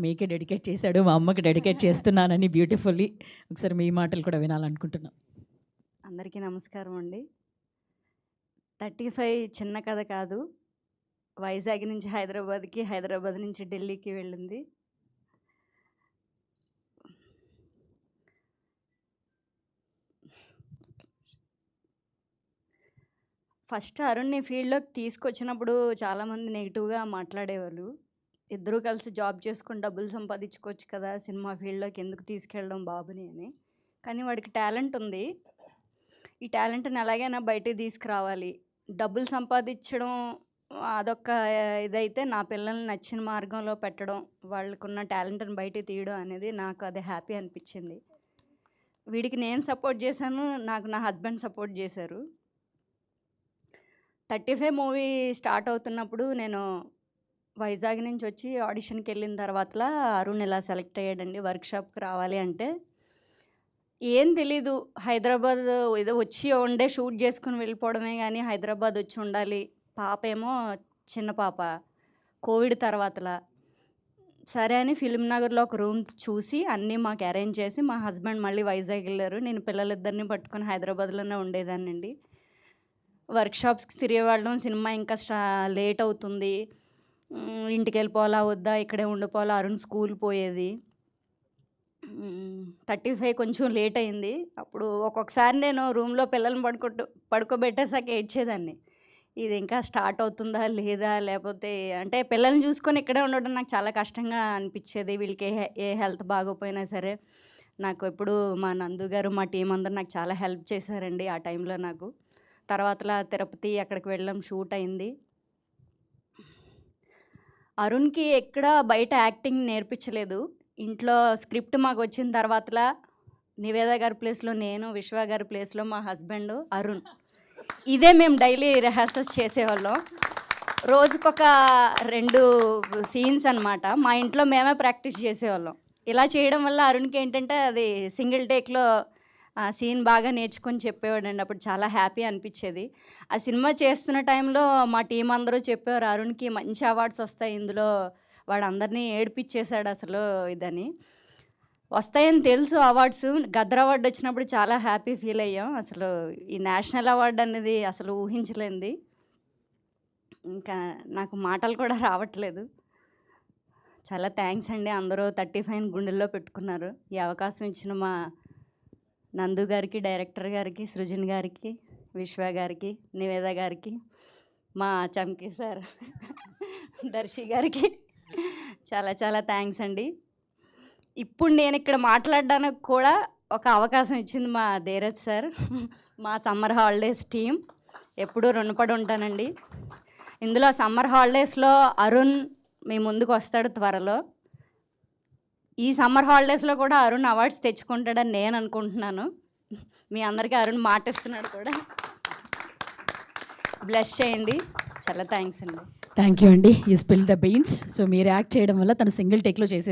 మీకే డెడికేట్ చేశాడు, మా అమ్మకి డెడికేట్ చేస్తున్నానని బ్యూటిఫుల్లీ. ఒకసారి మీ మాటలు కూడా వినాలనుకుంటున్నాం. అందరికీ నమస్కారం అండి. 35 చిన్న కథ కాదు. వైజాగ్ నుంచి హైదరాబాద్కి, హైదరాబాద్ నుంచి ఢిల్లీకి వెళ్ళింది. ఫస్ట్ అరుణ్ని ఫీల్డ్లోకి తీసుకొచ్చినప్పుడు చాలామంది నెగిటివ్గా మాట్లాడేవాళ్ళు. ఇద్దరూ కలిసి జాబ్ చేసుకొని డబ్బులు సంపాదించుకోవచ్చు కదా, సినిమా ఫీల్డ్లోకి ఎందుకు తీసుకెళ్ళడం బాబుని అని. కానీ వాడికి టాలెంట్ ఉంది. ఈ టాలెంట్ని ఎలాగైనా బయటికి తీసుకురావాలి. డబ్బులు సంపాదించడం అదొక ఇదైతే, నా పిల్లల్ని నచ్చిన మార్గంలో పెట్టడం, వాళ్ళకున్న టాలెంట్ని బయటికి తీయడం అనేది నాకు అది హ్యాపీ అనిపించింది. వీడికి నేను సపోర్ట్ చేశాను, నాకు నా హస్బెండ్ సపోర్ట్ చేశారు. 35 మూవీ స్టార్ట్ అవుతున్నప్పుడు నేను వైజాగ్ నుంచి వచ్చి ఆడిషన్కి వెళ్ళిన తర్వాత అరుణ్ ఇలా సెలెక్ట్ అయ్యాడండి, వర్క్షాప్కి రావాలి అంటే. ఏం తెలీదు, హైదరాబాద్ ఏదో వచ్చి వన్ షూట్ చేసుకుని వెళ్ళిపోవడమే కానీ హైదరాబాద్ వచ్చి ఉండాలి. పాప ఏమో చిన్న పాప, కోవిడ్ తర్వాతలా. సరే అని ఫిల్మ్ నగర్లో ఒక రూమ్ చూసి అన్నీ మాకు అరేంజ్ చేసి మా హస్బెండ్ మళ్ళీ వైజాగ్ వెళ్ళారు. నేను పిల్లలిద్దరిని పట్టుకొని హైదరాబాద్లోనే ఉండేదానండి. వర్క్షాప్స్కి తిరిగేవాళ్ళం. సినిమా ఇంకా లేట్ అవుతుంది, ఇంటికి వెళ్ళిపోవాలా వద్దా, ఇక్కడే ఉండిపోవాలా, అరుణ్ స్కూల్ పోయేది. 35 కొంచెం లేట్ అయింది. అప్పుడు ఒక్కొక్కసారి నేను రూమ్లో పిల్లల్ని పడుకోబెట్టేసాక ఏడ్చేదాన్ని. ఇది ఇంకా స్టార్ట్ అవుతుందా లేదా, లేకపోతే అంటే పిల్లల్ని చూసుకొని ఇక్కడే ఉండడం నాకు చాలా కష్టంగా అనిపించేది. వీళ్ళకి ఏ హెల్త్ బాగోపోయినా సరే నాకు ఎప్పుడు మా నందు గారు, మా టీం అందరూ నాకు చాలా హెల్ప్ చేశారండి ఆ టైంలో నాకు. తర్వాతలా తిరుపతి అక్కడికి వెళ్ళాం, షూట్ అయింది. అరుణ్కి ఎక్కడ బయట యాక్టింగ్ నేర్పించలేదు. ఇంట్లో స్క్రిప్ట్ మాకు వచ్చిన తర్వాతలా నివేద గారి ప్లేస్లో నేను, విశ్వ గారి ప్లేస్లో మా హస్బెండ్ అరుణ్, ఇదే మేము డైలీ రిహార్సల్స్ చేసేవాళ్ళం. రోజుకొక 2 సీన్స్ అనమాట. మా ఇంట్లో మేమే ప్రాక్టీస్ చేసేవాళ్ళం. ఇలా చేయడం వల్ల అరుణ్కి ఏంటంటే అది సింగిల్ టేక్లో సీన్ బాగా నేర్చుకొని చెప్పేవాడండి. అప్పుడు చాలా హ్యాపీ అనిపించేది. ఆ సినిమా చేస్తున్న టైంలో మా టీం అందరూ చెప్పేవారు, అరుణ్కి మంచి అవార్డ్స్ వస్తాయి ఇందులో, వాడు అందరినీ ఏడిపించేశాడు అసలు ఇదని. వస్తాయని తెలుసు అవార్డ్స్. గద్దర్ అవార్డు వచ్చినప్పుడు చాలా హ్యాపీ ఫీల్ అయ్యాం. అసలు ఈ నేషనల్ అవార్డు అనేది అసలు ఊహించలేంది. ఇంకా నాకు మాటలు కూడా రావట్లేదు. చాలా థ్యాంక్స్ అండి. అందరూ 35 గుండెల్లో పెట్టుకున్నారు. ఈ అవకాశం ఇచ్చిన మా నందు గారికి, డైరెక్టర్ గారికి, సృజన్ గారికి, విశ్వ గారికి, నివేద గారికి, మా చమ్కీ సార్ దర్శి గారికి చాలా చాలా థ్యాంక్స్ అండి. ఇప్పుడు నేను ఇక్కడ మాట్లాడడానికి కూడా ఒక అవకాశం ఇచ్చింది మా ధీరజ్ సార్, మా సమ్మర్ హాలిడేస్ టీం. ఎప్పుడూ రుణపడి ఉంటానండి. ఇందులో సమ్మర్ హాలిడేస్లో అరుణ్ మీ ముందుకు వస్తాడు త్వరలో. ఈ సమ్మర్ హాలిడేస్లో కూడా అరుణ్ అవార్డ్స్ తెచ్చుకుంటాడని నేను అనుకుంటున్నాను. మీ అందరికీ అరుణ్ మాటిస్తున్నాడు కూడా. బ్లెస్ చేయండి. చాలా థ్యాంక్స్ అండి. థ్యాంక్ యూ అండి. You spill the beans. So మీరు యాక్ట్ చేయడం వల్ల తను సింగిల్ టేక్లో చేసే